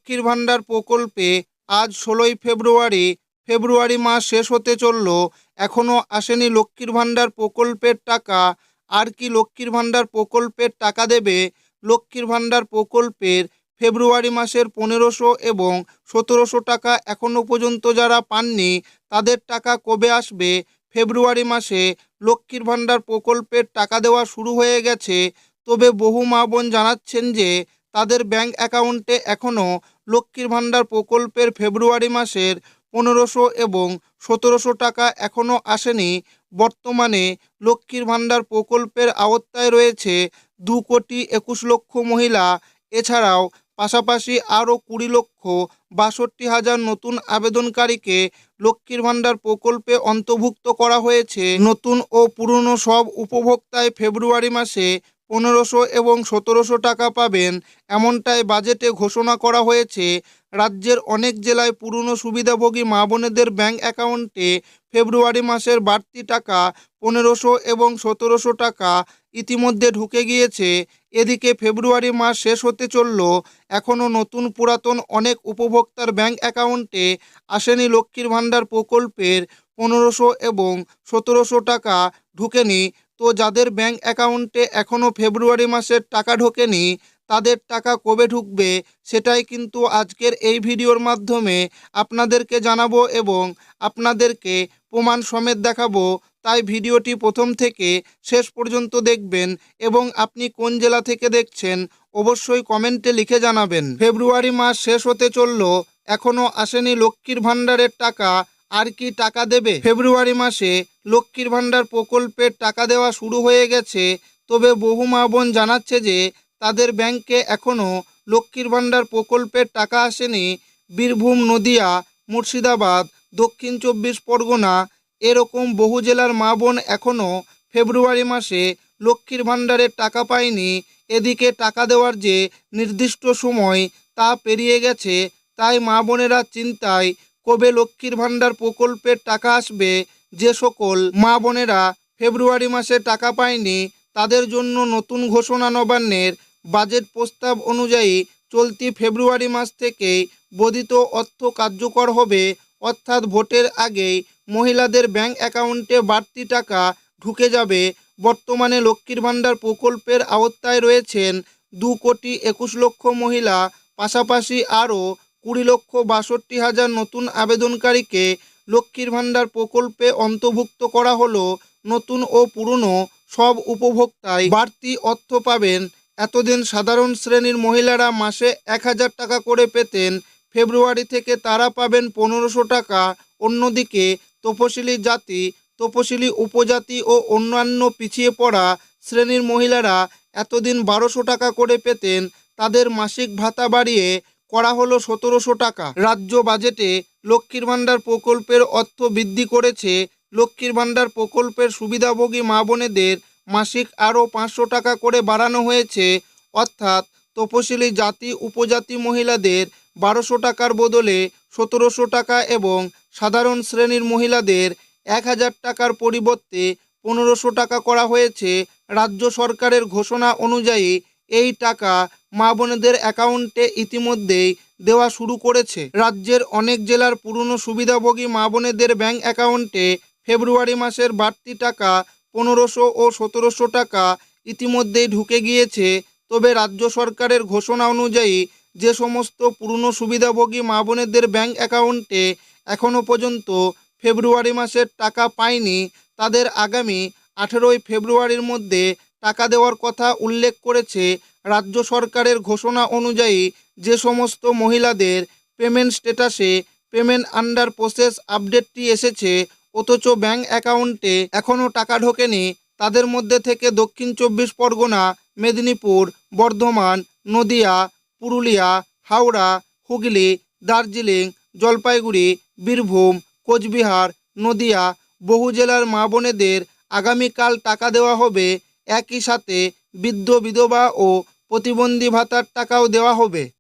লক্ষ্মীর ভাণ্ডার প্রকল্পে আজ 16ই ফেব্রুয়ারি মাস শেষ হতে চলল, এখনও আসেনি লক্ষ্মীর ভাণ্ডার প্রকল্পের টাকা। আর কি লক্ষ্মীর ভাণ্ডার প্রকল্পের টাকা দেবে? লক্ষ্মীর ভাণ্ডার প্রকল্পের ফেব্রুয়ারি মাসের 1500 এবং 1700 টাকা এখনও পর্যন্ত যারা পাননি, তাদের টাকা কবে আসবে? ফেব্রুয়ারি মাসে লক্ষ্মীর ভাণ্ডার প্রকল্পের টাকা দেওয়া শুরু হয়ে গেছে, তবে বহু মা বোন জানাচ্ছেন যে তাদের ব্যাংক অ্যাকাউন্টে এখনও লক্ষ্মীর ভাণ্ডার প্রকল্পের ফেব্রুয়ারি মাসের 1500 এবং 1700 টাকা এখনও আসেনি। বর্তমানে লক্ষ্মীর ভাণ্ডার প্রকল্পের আওতায় রয়েছে 2,21,00,000 মহিলা। এছাড়াও পাশাপাশি আরও 20,62,000 নতুন আবেদনকারীকে লক্ষ্মীর ভাণ্ডার প্রকল্পে অন্তর্ভুক্ত করা হয়েছে। নতুন ও পুরনো সব উপভোক্তায় ফেব্রুয়ারি মাসে 1500 এবং 1700 টাকা পাবেন, এমনটাই বাজেটে ঘোষণা করা হয়েছে। রাজ্যের অনেক জেলায় পুরনো সুবিধাভোগী মা বোনেদের ব্যাংক অ্যাকাউন্টে ফেব্রুয়ারি মাসের বাড়তি টাকা 1500 এবং 1700 টাকা ইতিমধ্যে ঢুকে গিয়েছে। এদিকে ফেব্রুয়ারি মাস শেষ হতে চলল, এখনও নতুন পুরাতন অনেক উপভোক্তার ব্যাংক অ্যাকাউন্টে আসেনি লক্ষ্মীর ভাণ্ডার প্রকল্পের 1500 এবং 1700 টাকা ঢুকেনি। তো যাদের ব্যাংক অ্যাকাউন্টে এখনও ফেব্রুয়ারি মাসের টাকা ঢোকেনি, তাদের টাকা কবে ঢুকবে সেটাই কিন্তু আজকের এই ভিডিওর মাধ্যমে আপনাদেরকে জানাবো এবং আপনাদেরকে প্রমাণ সমেত দেখাবো। তাই ভিডিওটি প্রথম থেকে শেষ পর্যন্ত দেখবেন এবং আপনি কোন জেলা থেকে দেখছেন অবশ্যই কমেন্টে লিখে জানাবেন। ফেব্রুয়ারি মাস শেষ হতে চলল, এখনও আসেনি লক্ষ্মীর ভাণ্ডারের টাকা। আর কি টাকা দেবে? ফেব্রুয়ারি মাসে লক্ষ্মীর ভাণ্ডার প্রকল্পের টাকা দেওয়া শুরু হয়ে গেছে, তবে বহু মা বোন জানাচ্ছে যে তাদের ব্যাংকে এখনও লক্ষ্মীর ভাণ্ডার প্রকল্পের টাকা আসেনি। বীরভূম, নদিয়া, মুর্শিদাবাদ, দক্ষিণ 24 পরগনা এরকম বহু জেলার মা বোন এখনও ফেব্রুয়ারি মাসে লক্ষ্মীর ভাণ্ডারের টাকা পায়নি। এদিকে টাকা দেওয়ার যে নির্দিষ্ট সময় তা পেরিয়ে গেছে, তাই মা বোনেরা চিন্তায় কবে লক্ষ্মীর ভাণ্ডার প্রকল্পের টাকা আসবে। যে সকল মা বোনেরা ফেব্রুয়ারি মাসে টাকা পায়নি, তাদের জন্য নতুন ঘোষণা নবান্নের বাজেট প্রস্তাব অনুযায়ী চলতি ফেব্রুয়ারি মাস থেকেই বর্ধিত অর্থ কার্যকর হবে, অর্থাৎ ভোটের আগেই মহিলাদের ব্যাংক অ্যাকাউন্টে বাড়তি টাকা ঢুকে যাবে। বর্তমানে লক্ষ্মীর ভাণ্ডার প্রকল্পের আওতায় রয়েছেন 2,21,00,000 মহিলা। পাশাপাশি আরও 20,62,000 নতুন আবেদনকারীকে লক্ষ্মীর ভাণ্ডার প্রকল্পে অন্তর্ভুক্ত করা হলো। নতুন ও পুরনো সব উপভোক্তাই বাড়তি অর্থ পাবেন। এতদিন সাধারণ শ্রেণীর মহিলারা মাসে 1,000 টাকা করে পেতেন, ফেব্রুয়ারি থেকে তারা পাবেন 1500 টাকা। অন্যদিকে তপশিলি জাতি, তপশিলি উপজাতি ও অন্যান্য পিছিয়ে পড়া শ্রেণীর মহিলারা এতদিন 1200 টাকা করে পেতেন, তাদের মাসিক ভাতা বাড়িয়ে করা হলো 1700 টাকা। রাজ্য বাজেটে লক্ষ্মীর ভাণ্ডার প্রকল্পের অর্থ বৃদ্ধি করেছে। লক্ষ্মীর ভাণ্ডার প্রকল্পের সুবিধাভোগী মা বোনেদের মাসিক আরও 500 টাকা করে বাড়ানো হয়েছে, অর্থাৎ তপশিলি জাতি উপজাতি মহিলাদের 1200 টাকার বদলে 1700 টাকা এবং সাধারণ শ্রেণীর মহিলাদের 1000 টাকার পরিবর্তে 1500 টাকা করা হয়েছে। রাজ্য সরকারের ঘোষণা অনুযায়ী এই টাকা মা বোনেদের অ্যাকাউন্টে ইতিমধ্যেই দেওয়া শুরু করেছে। রাজ্যের অনেক জেলার পুরনো সুবিধাভোগী মা বোনেদের ব্যাংক অ্যাকাউন্টে ফেব্রুয়ারি মাসের বাড়তি টাকা 1500 ও 1700 টাকা ইতিমধ্যেই ঢুকে গিয়েছে। তবে রাজ্য সরকারের ঘোষণা অনুযায়ী যে সমস্ত পুরনো সুবিধাভোগী মা বোনেদের ব্যাংক অ্যাকাউন্টে এখনও পর্যন্ত ফেব্রুয়ারি মাসের টাকা পায়নি, তাদের আগামী 18ই ফেব্রুয়ারির মধ্যে টাকা দেওয়ার কথা উল্লেখ করেছে। রাজ্য সরকারের ঘোষণা অনুযায়ী যে সমস্ত মহিলাদের পেমেন্ট স্ট্যাটাসে পেমেন্ট আন্ডার প্রসেস আপডেটটি এসেছে অথচ ব্যাংক অ্যাকাউন্টে এখনও টাকা ঢোকেনি, তাদের মধ্যে থেকে দক্ষিণ 24 পরগনা, মেদিনীপুর, বর্ধমান, নদিয়া, পুরুলিয়া, হাওড়া, হুগলি, দার্জিলিং, জলপাইগুড়ি, বীরভূম, কোচবিহার, নদিয়া বহু জেলার মা বোনেদের আগামীকাল টাকা দেওয়া হবে। একই সাথে বৃদ্ধ, বিধবা ও প্রতিবন্ধী ভাতার টাকাও দেওয়া হবে।